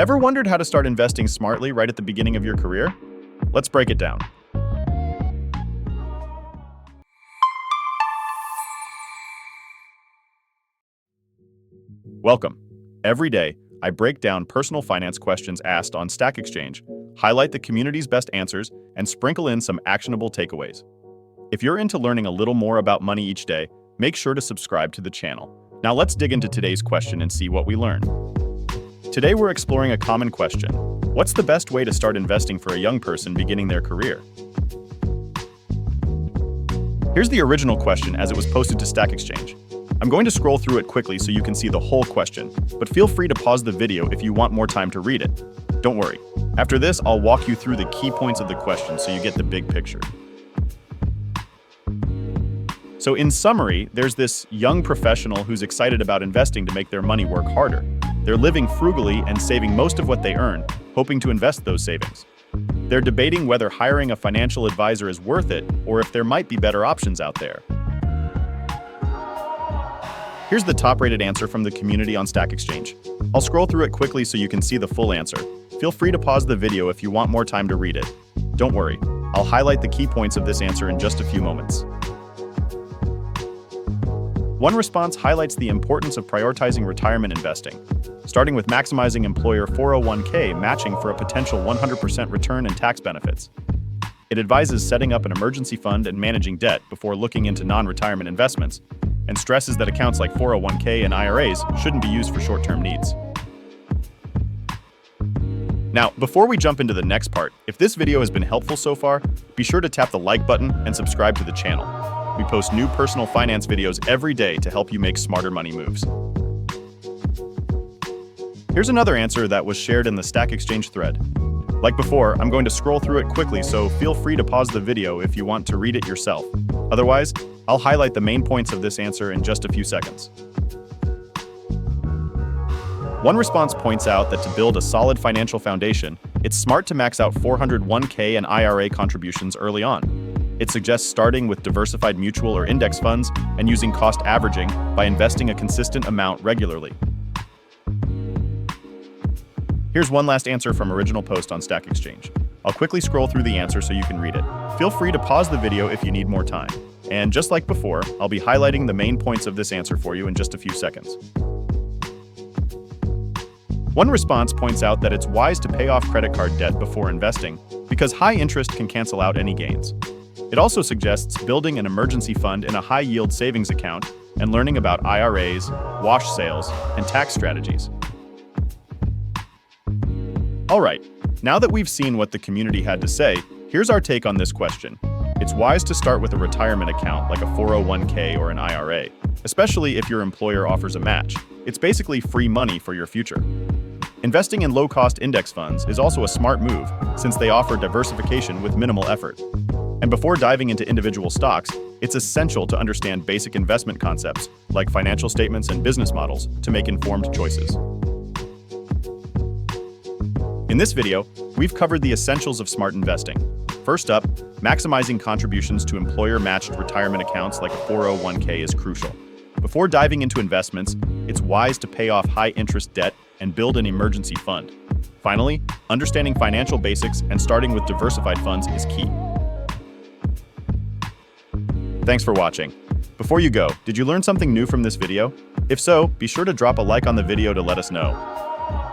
Ever wondered how to start investing smartly right at the beginning of your career? Let's break it down. Welcome. Every day, I break down personal finance questions asked on Stack Exchange, highlight the community's best answers, and sprinkle in some actionable takeaways. If you're into learning a little more about money each day, make sure to subscribe to the channel. Now let's dig into today's question and see what we learn. Today we're exploring a common question. What's the best way to start investing for a young person beginning their career? Here's the original question as it was posted to Stack Exchange. I'm going to scroll through it quickly so you can see the whole question, but feel free to pause the video if you want more time to read it. Don't worry. After this, I'll walk you through the key points of the question so you get the big picture. So in summary, there's this young professional who's excited about investing to make their money work harder. They're living frugally and saving most of what they earn, hoping to invest those savings. They're debating whether hiring a financial advisor is worth it or if there might be better options out there. Here's the top-rated answer from the community on Stack Exchange. I'll scroll through it quickly so you can see the full answer. Feel free to pause the video if you want more time to read it. Don't worry, I'll highlight the key points of this answer in just a few moments. One response highlights the importance of prioritizing retirement investing, starting with maximizing employer 401k matching for a potential 100% return and tax benefits. It advises setting up an emergency fund and managing debt before looking into non-retirement investments, and stresses that accounts like 401k and IRAs shouldn't be used for short-term needs. Now, before we jump into the next part, if this video has been helpful so far, be sure to tap the like button and subscribe to the channel. We post new personal finance videos every day to help you make smarter money moves. Here's another answer that was shared in the Stack Exchange thread. Like before, I'm going to scroll through it quickly, so feel free to pause the video if you want to read it yourself. Otherwise, I'll highlight the main points of this answer in just a few seconds. One response points out that to build a solid financial foundation, it's smart to max out 401k and IRA contributions early on. It suggests starting with diversified mutual or index funds and using cost averaging by investing a consistent amount regularly. Here's one last answer from original post on Stack Exchange. I'll quickly scroll through the answer so you can read it. Feel free to pause the video if you need more time. And just like before, I'll be highlighting the main points of this answer for you in just a few seconds. One response points out that it's wise to pay off credit card debt before investing because high interest can cancel out any gains. It also suggests building an emergency fund in a high-yield savings account and learning about IRAs, wash sales, and tax strategies. All right, now that we've seen what the community had to say, here's our take on this question. It's wise to start with a retirement account like a 401k or an IRA, especially if your employer offers a match. It's basically free money for your future. Investing in low-cost index funds is also a smart move since they offer diversification with minimal effort. And before diving into individual stocks, it's essential to understand basic investment concepts like financial statements and business models to make informed choices. In this video, we've covered the essentials of smart investing. First up, maximizing contributions to employer-matched retirement accounts like a 401k is crucial. Before diving into investments, it's wise to pay off high-interest debt and build an emergency fund. Finally, understanding financial basics and starting with diversified funds is key. Thanks for watching. Before you go, did you learn something new from this video? If so, be sure to drop a like on the video to let us know.